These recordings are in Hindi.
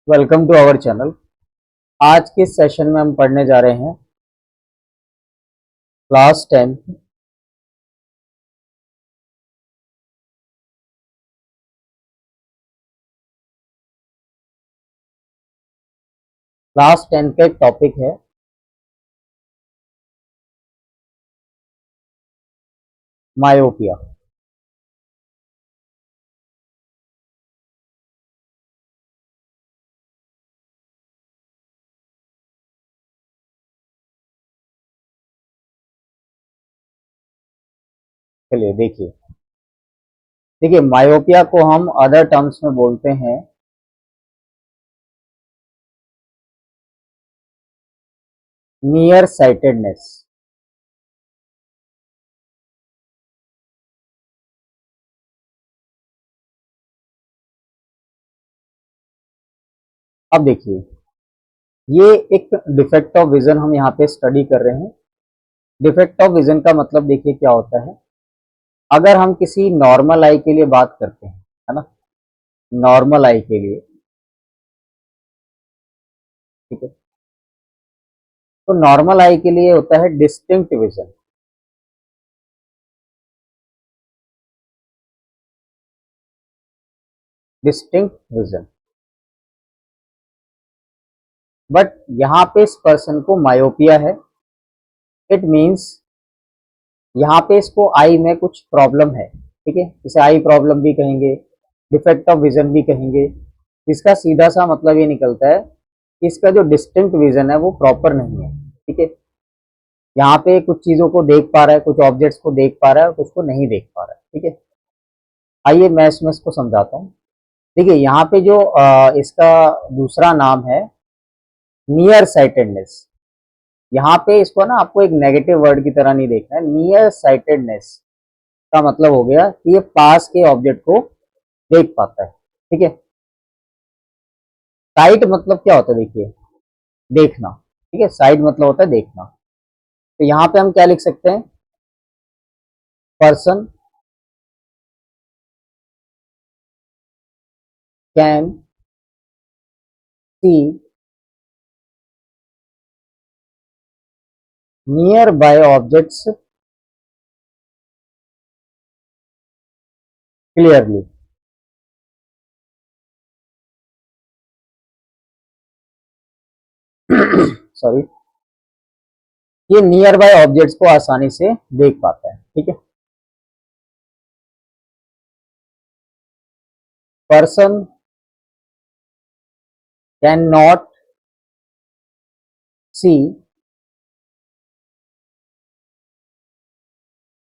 Welcome to our channel. आज के सेशन में हम पढ़ने जा रहे हैं क्लास 10 का एक टॉपिक है मायोपिया। चलिए देखिए देखिए मायोपिया को हम अदर टर्म्स में बोलते हैं नियर साइटेडनेस। अब देखिए, ये एक डिफेक्ट ऑफ विजन हम यहाँ पे स्टडी कर रहे हैं। डिफेक्ट ऑफ विजन का मतलब देखिए क्या होता है। अगर हम किसी नॉर्मल आई के लिए बात करते हैं, है ना, नॉर्मल आई के लिए, ठीक है, तो नॉर्मल आई के लिए होता है distinct vision. Distinct vision, but यहाँ पे इस पर्सन को मायोपिया है। इट मीन्स यहाँ पे इसको आई में कुछ प्रॉब्लम है, ठीक है, इसे आई प्रॉब्लम भी कहेंगे, डिफेक्ट ऑफ विजन भी कहेंगे। इसका सीधा सा मतलब ये निकलता है कि इसका जो डिस्टिंक्ट विजन है वो प्रॉपर नहीं है, ठीक है। यहाँ पे कुछ चीजों को देख पा रहा है, कुछ ऑब्जेक्ट्स को देख पा रहा है, कुछ को नहीं देख पा रहा है, ठीक है। आइए मैं इसको समझाता हूँ। देखिए यहाँ पे जो इसका दूसरा नाम है नियर साइटेडनेस। यहाँ पे इसको ना आपको एक नेगेटिव वर्ड की तरह नहीं देखना है। नियर साइटेडनेस का मतलब हो गया कि ये पास के ऑब्जेक्ट को देख पाता है, ठीक है। साइट मतलब क्या होता है, देखिए, देखना, ठीक है। साइट मतलब होता है देखना। तो यहाँ पे हम क्या लिख सकते हैं, person can see nearby objects clearly. Sorry, ये नियर बाय ऑब्जेक्ट्स को आसानी से देख पाता है, ठीक है। Person can not see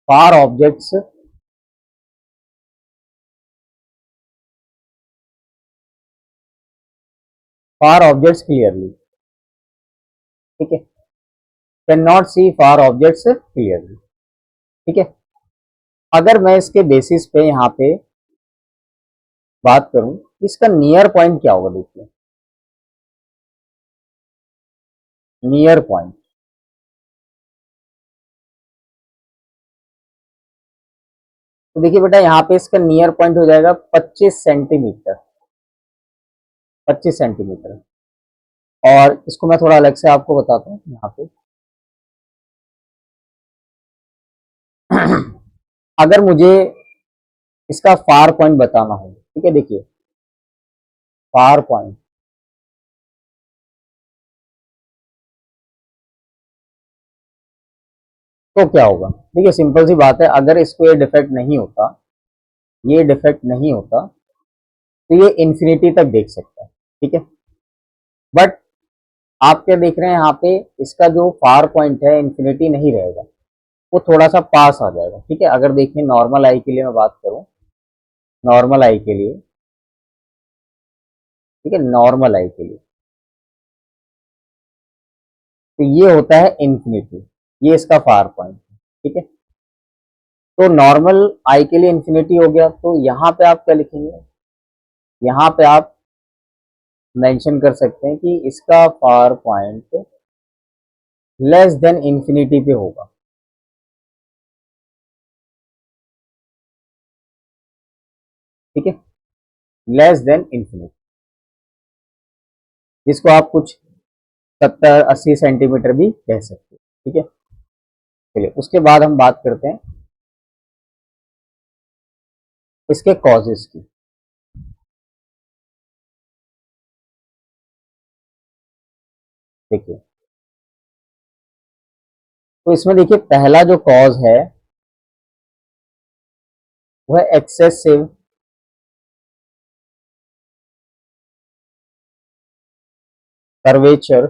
far objects clearly, ठीक है। Can not see far objects clearly, ठीक है। अगर मैं इसके बेसिस पे यहाँ पे बात करूं, इसका नियर पॉइंट क्या होगा, देखिए, नियर पॉइंट। तो देखिए बेटा, यहाँ पे इसका नियर पॉइंट हो जाएगा 25 सेंटीमीटर। 25 सेंटीमीटर। और इसको मैं थोड़ा अलग से आपको बताता हूँ यहाँ पे। अगर मुझे इसका फार पॉइंट बताना हो, ठीक है, देखिए, फार पॉइंट, तो क्या होगा, देखिए, सिंपल सी बात है। अगर इसको ये डिफेक्ट नहीं होता तो ये इंफिनिटी तक देख सकता है, ठीक है। बट आप क्या देख रहे हैं यहाँ पे, इसका जो फार पॉइंट है इंफिनिटी नहीं रहेगा, वो थोड़ा सा पास आ जाएगा, ठीक है। अगर देखिए नॉर्मल आई के लिए मैं बात करूं, नॉर्मल आई के लिए, ठीक है, नॉर्मल आई के लिए, तो ये होता है इंफिनिटी। ये इसका फार पॉइंट है, ठीक है। तो नॉर्मल आई के लिए इंफिनिटी हो गया, तो यहाँ पे आप क्या लिखेंगे, यहाँ पे आप मेंशन कर सकते हैं कि इसका far point less than infinity पे होगा, ठीक है, लेस देन इंफिनिटी। जिसको आप कुछ 70-80 सेंटीमीटर भी कह सकते हैं। ठीक है, चलिए उसके बाद हम बात करते हैं इसके कॉजेस की। देखिए, तो इसमें देखिए पहला जो कॉज है वो है excessive curvature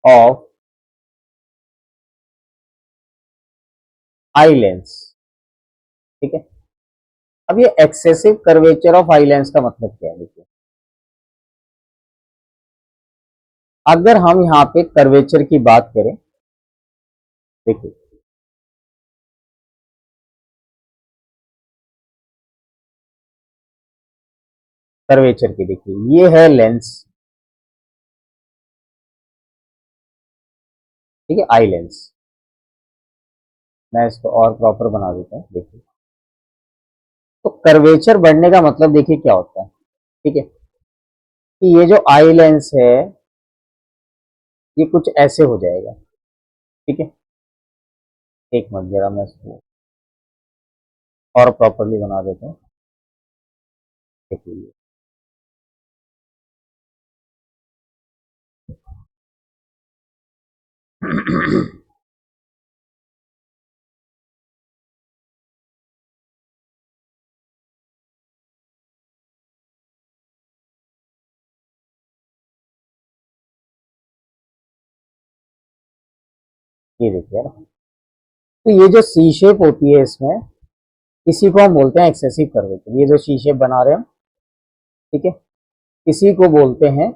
of eye lens. ठीक है, अब ये excessive curvature of eye lens का मतलब क्या है? देखिए, अगर हम यहाँ पे कर्वेचर की बात करें, देखिए कर्वेचर की, देखिए ये है लेंस, ठीक है, आई लेंस। मैं इसको और प्रॉपर बना देता हूँ। देखिए, तो कर्वेचर बढ़ने का मतलब देखिए क्या होता है। ठीक है, कि ये जो आई लेंस है ये कुछ ऐसे हो जाएगा। ठीक है, एक मिनट जरा मैं इसको और प्रॉपरली बना देता हूँ। देखिए, ये देखिए ना, तो ये जो सी शेप होती है इसमें, इसी को हम बोलते हैं एक्सेसिव कर्वेचर। ये जो सी शेप बना रहे हैं हम, ठीक है, इसी को बोलते हैं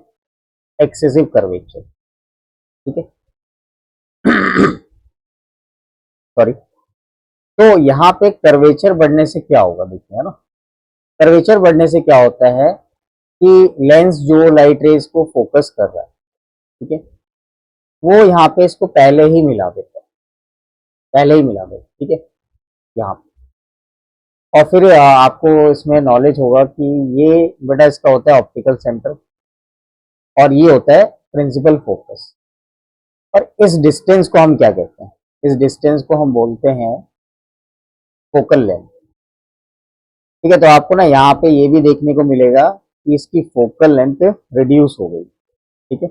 एक्सेसिव कर्वेचर। ठीक है, सॉरी। तो यहाँ पे कर्वेचर बढ़ने से क्या होगा, देखिए है ना, कर्वेचर बढ़ने से क्या होता है कि लेंस जो लाइट रेज को फोकस कर रहा है, ठीक है, वो यहाँ पे इसको पहले ही मिला देता है, पहले ही मिला देता है। ठीक है, यहाँ पे, और फिर आपको इसमें नॉलेज होगा कि ये बेटा इसका होता है ऑप्टिकल सेंटर और ये होता है प्रिंसिपल फोकस। और इस डिस्टेंस को हम क्या कहते हैं? इस डिस्टेंस को हम बोलते हैं फोकल लेंथ। ठीक है, तो आपको ना यहाँ पे ये भी देखने को मिलेगा कि इसकी फोकल लेंथ रिड्यूस हो गई। ठीक है,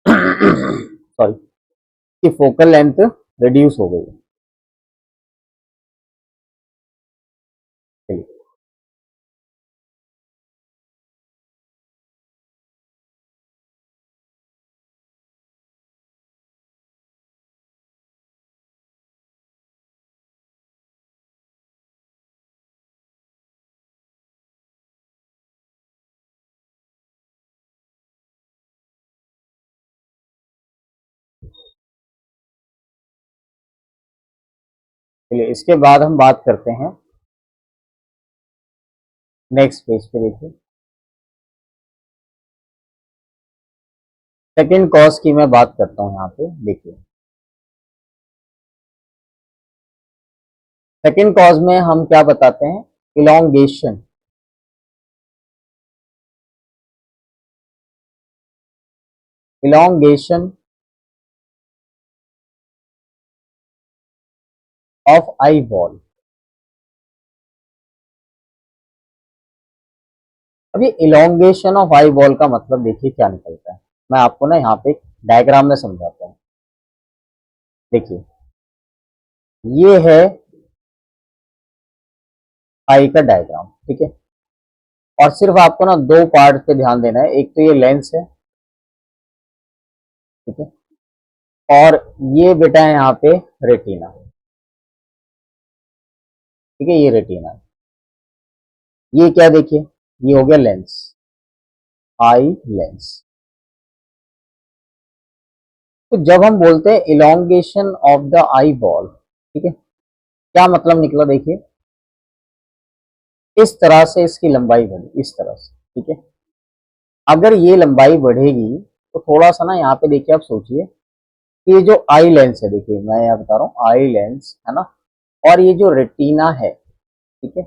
सॉरी, कि फोकल लेंथ रिड्यूस हो गई। चलिए, चलिए इसके बाद हम बात करते हैं नेक्स्ट पेज पे। देखिए, सेकेंड कॉज की मैं बात करता हूं यहाँ पे। देखिए, सेकेंड कॉज में हम क्या बताते हैं? Elongation, elongation of eye ball. अब ये इलोंगेशन ऑफ आई बॉल का मतलब देखिए क्या निकलता है। मैं आपको ना यहाँ पे डायग्राम में समझाता हूँ। देखिए, ये है आई का डायग्राम। ठीक है, और सिर्फ आपको ना दो पार्ट पे ध्यान देना है। एक तो ये लेंस है, ठीक है, और ये बेटा है यहाँ पे रेटिना। ठीक है, ये रेटिना है। ये क्या, देखिए ये हो गया लेंस, आई लेंस। तो जब हम बोलते हैं elongation of the eye ball, ठीक है, क्या मतलब निकला? देखिए, इस तरह से इसकी लंबाई बढ़ी, इस तरह से। ठीक है, अगर ये लंबाई बढ़ेगी तो थोड़ा सा ना यहाँ पे देखिए, आप सोचिए कि ये जो आई लेंस है, देखिए मैं यहाँ बता रहा हूँ आई लेंस है ना, और ये जो रेटिना है, ठीक है,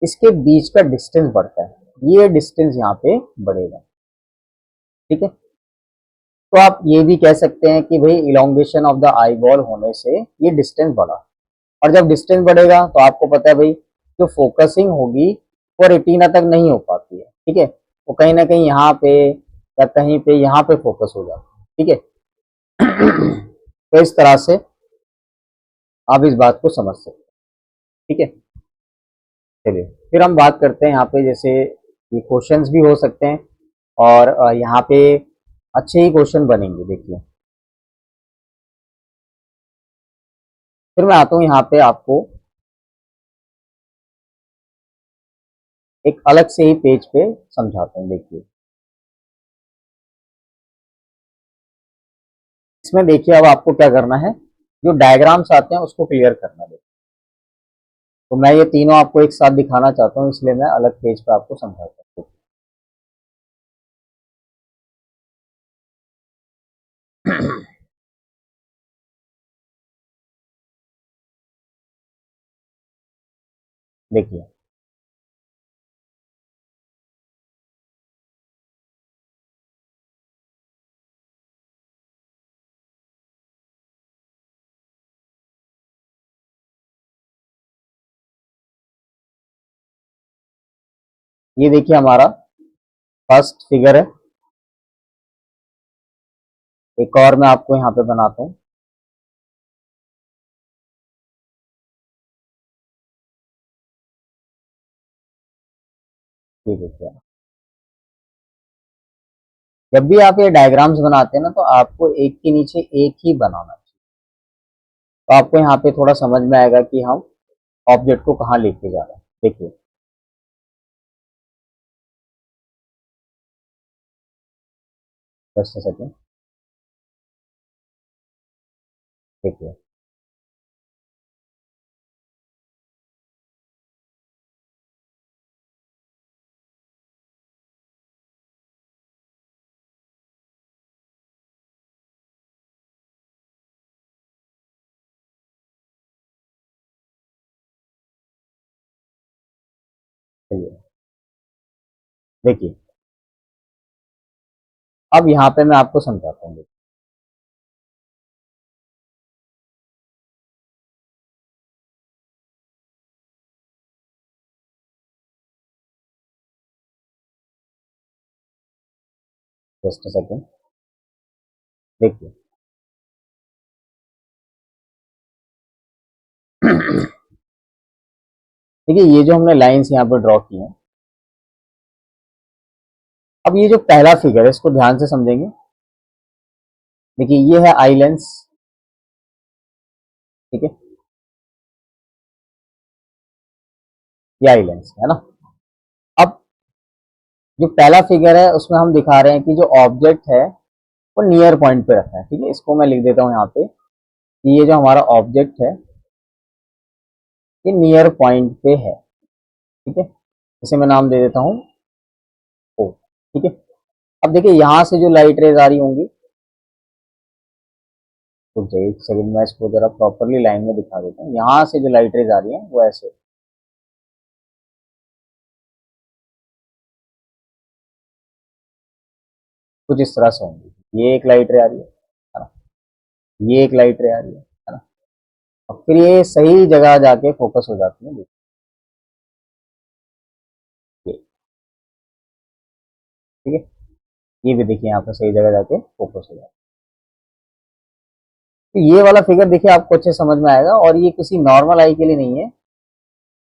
इसके बीच का डिस्टेंस बढ़ता है, ये डिस्टेंस यहाँ पे बढ़ेगा, ठीक है। तो आप ये भी कह सकते हैं कि भाई elongation of the eye ball होने से ये डिस्टेंस बढ़ा, और जब डिस्टेंस बढ़ेगा तो आपको पता है भाई जो फोकसिंग होगी वो रेटिना तक नहीं हो पाती है, ठीक है, वो कहीं ना कहीं यहाँ पे या कहीं पे यहाँ पे फोकस हो जाता है, ठीक है। तो इस तरह से आप इस बात को समझ सकते हैं, ठीक है। चलिए फिर हम बात करते हैं यहाँ पे, जैसे ये क्वेश्चंस भी हो सकते हैं और यहाँ पे अच्छे ही क्वेश्चन बनेंगे, देखिए। फिर मैं आता हूँ यहाँ पे आपको एक अलग से ही पेज पे समझाता हूँ, देखिए। इसमें देखिए अब आपको क्या करना है, जो डायग्राम्स आते हैं उसको क्लियर करना है। तो मैं ये तीनों आपको एक साथ दिखाना चाहता हूँ, इसलिए मैं अलग पेज पे आपको समझाता हूँ। देखिए ये देखिए हमारा फर्स्ट फिगर है। एक और मैं आपको यहाँ पे बनाता हूँ। ये देखिए, जब भी आप ये डायग्राम्स बनाते हैं ना, तो आपको एक के नीचे एक ही बनाना चाहिए। तो आपको यहाँ पे थोड़ा समझ में आएगा कि हम ऑब्जेक्ट को कहाँ लेके जा रहे हैं। देखिए जस्ट सेकेंड, देखिए चलिए देखिए अब यहाँ पे मैं आपको समझाता हूँ। जस्ट सेकेंड, देखिए देखिए ये जो हमने लाइंस यहाँ पे ड्रॉ की हैं, अब ये जो पहला फिगर है इसको ध्यान से समझेंगे। देखिए ये है आई लेंस, ठीक है, ये आई लेंस है ना। अब जो पहला फिगर है उसमें हम दिखा रहे हैं कि जो ऑब्जेक्ट है वो नियर पॉइंट पे रखा है, ठीक है। इसको मैं लिख देता हूँ यहाँ पे कि ये जो हमारा ऑब्जेक्ट है ये नियर पॉइंट पे है, ठीक है। इसे मैं नाम दे देता हूँ ओ, ठीक है। अब देखिए यहाँ से जो लाइट रेज आ रही होंगी, तो एक सेकंड मैं इसको जरा प्रॉपरली लाइन में दिखा देता हूँ। यहाँ से जो लाइट रेज आ रही है वो ऐसे कुछ इस तरह से होंगी। ये एक लाइट रे आ रही है ना, ये एक लाइट रे आ रही है ना। और फिर ये सही जगह जाके फोकस हो जाती है, देखिए, ठीक है। ये भी देखिए यहाँ पे सही जगह जाके फोकस हो जाता है। तो ये वाला फिगर देखिए आपको अच्छे समझ में आएगा, और ये किसी नॉर्मल आई के लिए नहीं है,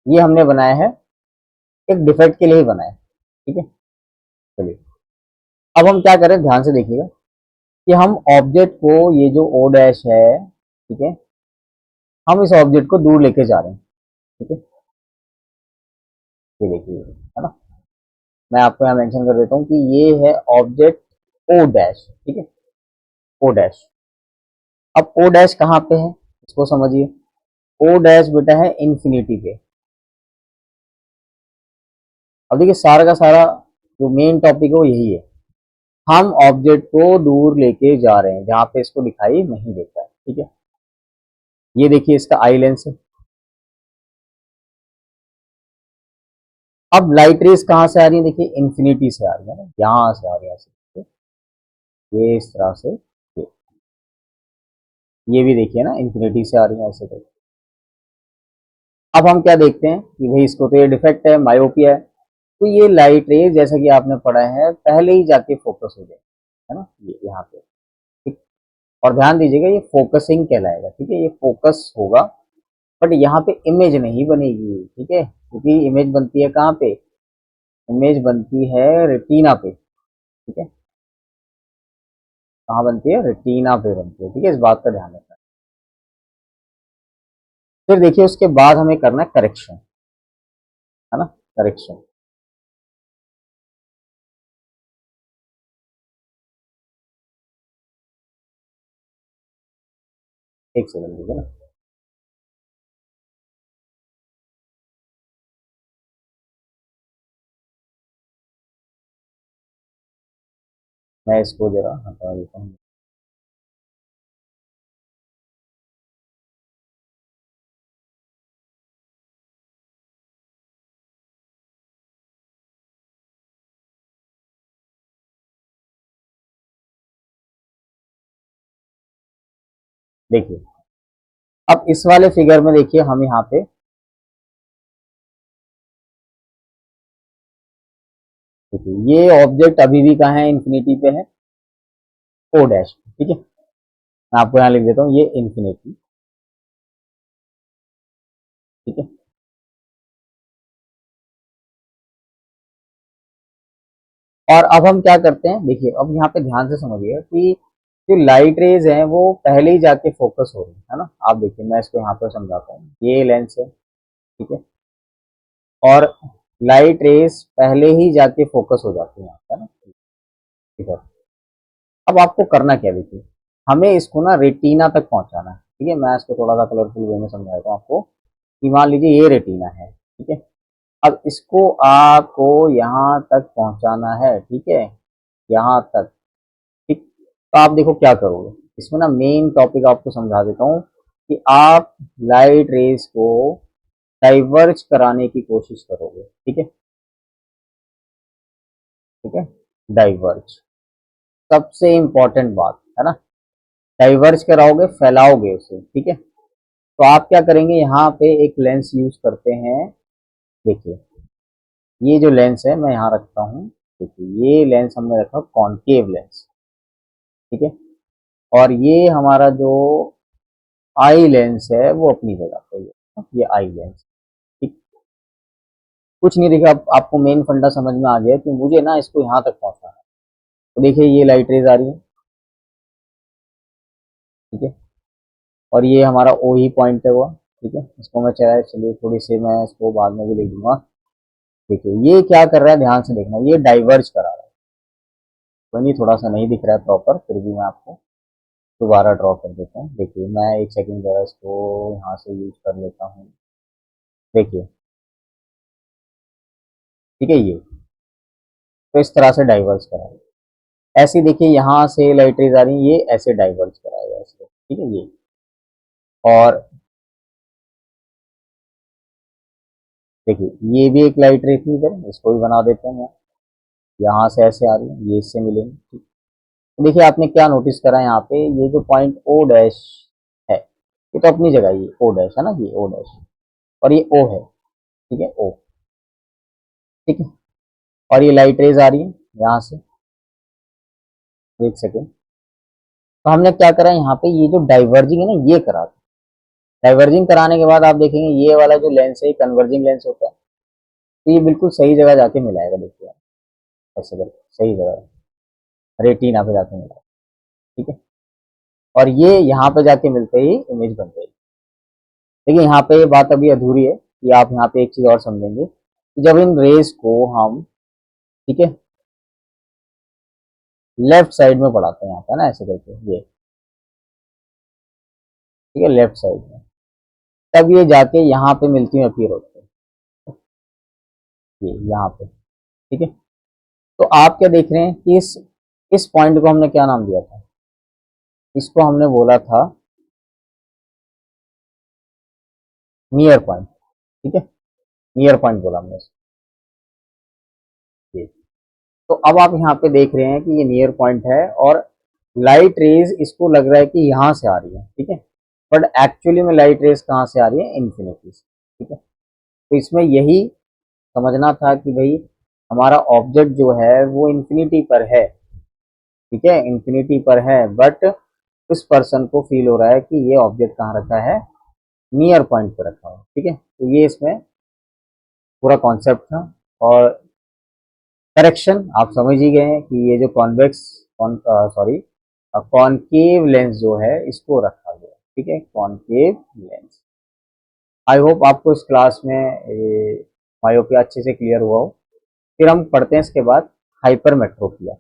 ये हमने बनाया है एक डिफेक्ट के लिए ही बनाया है, ठीक है। चलिए अब हम क्या करें, ध्यान से देखिएगा कि हम ऑब्जेक्ट को, ये जो ओ डैश है, ठीक है, हम इस ऑब्जेक्ट को दूर लेके जा रहे हैं, ठीक है। ये देखिए है ना, मैं आपको यहाँ मेंशन कर देता हूँ कि ये है ऑब्जेक्ट ओ डैश, ठीक है, ओ डैश। अब ओ डैश कहाँ पे है इसको समझिए। ओ डैश बेटा है इन्फिनिटी पे। अब देखिए सारा का सारा जो मेन टॉपिक है वो यही है, हम ऑब्जेक्ट को दूर लेके जा रहे हैं जहां पे इसको दिखाई नहीं देता है, ठीक है। ये देखिए इसका आई लेंस है, अब लाइट रेज कहाँ से आ रही है, देखिए इंफिनिटी से आ रही है ना, यहाँ से आ रही है ऐसे, ये इस तरह से, ये भी देखिए ना इंफिनिटी से आ रही है ऐसे करके। अब हम क्या देखते हैं कि भाई इसको तो ये डिफेक्ट है, मायोपिया है, तो ये लाइट रेज जैसा कि आपने पढ़ा है पहले ही जाके फोकस हो जाए, है ना, ये यहाँ पे, ठीक। और ध्यान दीजिएगा ये फोकसिंग कहलाएगा, ठीक है, ये फोकस होगा, बट यहाँ पे इमेज नहीं बनेगी, ठीक है, क्योंकि इमेज बनती है कहाँ पे, इमेज बनती है रेटिना पे, ठीक है, कहाँ बनती है, रेटिना पे बनती है, ठीक है, इस बात का ध्यान रखना। फिर देखिए उसके बाद हमें करना है करेक्शन, है ना, करेक्शन। एक सेकंड दीजिए ना, मैं इसको जरा हटा देता हूँ। देखिए अब इस वाले फिगर में देखिए हम यहाँ पे, देखिए ये ऑब्जेक्ट अभी भी कहाँ है, इंफिनिटी पे है, ओ डैश, ठीक है, मैं आपको यहाँ लिख देता हूँ ये इंफिनिटी, ठीक है। और अब हम क्या करते हैं, देखिए अब यहाँ पे ध्यान से समझिए कि जो लाइट रेज है वो पहले ही जाके फोकस हो रही है ना, आप देखिए मैं इसको यहाँ पे समझाता हूँ, ये लेंस है, ठीक है, और लाइट रेज पहले ही जाके फोकस हो जाती है यहाँ पे, है ना, इधर। अब आपको करना क्या है, देखिए हमें इसको ना रेटिना तक पहुंचाना है, ठीक है, मैं इसको थोड़ा सा कलरफुल वे में समझाता हूँ आपको, कि मान लीजिए ये रेटिना है, ठीक है, अब इसको आपको यहाँ तक पहुंचाना है, ठीक है, यहाँ तक, ठीक। तो आप देखो क्या करोगे, इसमें ना मेन टॉपिक आपको समझा देता हूँ, कि आप लाइट रेज को डाइवर्ज कराने की कोशिश करोगे, ठीक है, ठीक है, डाइवर्ज, सबसे इंपॉर्टेंट बात है ना, डाइवर्ज कराओगे, फैलाओगे उसे, ठीक है। तो आप क्या करेंगे, यहाँ पे एक लेंस यूज करते हैं, देखिए ये जो लेंस है मैं यहाँ रखता हूँ, देखिए ये लेंस हमने रखा कॉनकेव लेंस, ठीक है, और ये हमारा जो आई लेंस है वो अपनी जगह पे है, ये आई लेंस, ठीक। कुछ नहीं, देखिए आप, आपको मेन फंडा समझ में आ गया कि मुझे ना इसको यहाँ तक पहुंचाना है, तो देखिए ये लाइट रेज आ रही है, ठीक है, और ये हमारा ओ ही पॉइंट है वो, ठीक है, इसको मैं चाहे चलिए थोड़ी सी मैं इसको बाद में भी लिख दूंगा, देखिए ये क्या कर रहा है, ध्यान से देखना, ये डाइवर्ज करा रहा है, कोई नहीं, थोड़ा सा नहीं दिख रहा है प्रॉपर, फिर भी मैं आपको दोबारा ड्रॉ कर देता हूँ, देखिए मैं एक सेकंड जरा इसको यहाँ से यूज कर लेता हूँ, देखिए, ठीक है, ये तो इस तरह से डाइवर्स कराएगा, ऐसे देखिए यहाँ से लाइट रेज आ रही है, ये ऐसे डाइवर्स कराएगा ऐसे, ठीक है, ये, और देखिए ये भी एक लाइट रे थी इधर, इसको भी बना देते हैं, यहाँ से ऐसे आ रही है, ये इससे मिलेंगे, ठीक। तो देखिए आपने क्या नोटिस करा यहाँ पे, ये जो पॉइंट ओ डैश है, ये तो अपनी जगह, ये ओ डैश है ना, ये ओ डैश, और ये ओ है, ठीक है, ओ, ठीक है, और ये लाइट रेज आ रही है यहाँ से, एक सेकेंड, तो हमने क्या करा यहाँ पे, ये जो डाइवर्जिंग है ना ये करा, डाइवर्जिंग कराने के बाद आप देखेंगे ये वाला जो लेंस है कन्वर्जिंग लेंस होता है, तो ये बिल्कुल सही जगह जाके मिलाएगा, देखिए ऐसे करके सही जगह रेटिना पे जाके मिलाएगा, ठीक है, और ये यहाँ पे जाके मिलते ही इमेज बन जाएगी। देखिए यहाँ पे ये बात अभी अधूरी है, कि आप यहाँ पे एक चीज और समझेंगे, कि जब इन रेज को हम, ठीक है, लेफ्ट साइड में पढ़ाते हैं यहाँ पे ना ऐसे करके, ये ठीक है, लेफ्ट साइड में, तब ये जाके यहाँ पे मिलती है, अपीयर होते हैं, ये यहाँ पे, ठीक है। तो आप क्या देख रहे हैं कि इस पॉइंट को हमने क्या नाम दिया था, इसको हमने बोला था नियर पॉइंट, ठीक है, नियर पॉइंट बोला हमने इसको। तो अब आप यहाँ पे देख रहे हैं कि ये नियर पॉइंट है और लाइट रेज इसको लग रहा है कि यहाँ से आ रही है, ठीक है, बट एक्चुअली में लाइट रेज कहाँ से आ रही है, इन्फिनिटी से, ठीक है। तो इसमें यही समझना था कि भाई हमारा ऑब्जेक्ट जो है वो इन्फिनिटी पर है, ठीक है, इन्फिनिटी पर है, बट इस पर्सन को फील हो रहा है कि ये ऑब्जेक्ट कहाँ रखा है, नियर पॉइंट पर रखा है, ठीक है। तो ये इसमें पूरा कॉन्सेप्ट था। और करेक्शन आप समझ ही गए हैं कि ये जो कॉन्वेक्स सॉरी कॉनकेव लेंस जो है इसको रखा गया, ठीक है, कॉनकेव लेंस। आई होप आपको इस क्लास में मायोपिया अच्छे से क्लियर हुआ हो। फिर हम पढ़ते हैं इसके बाद हाइपरमेट्रोपिया।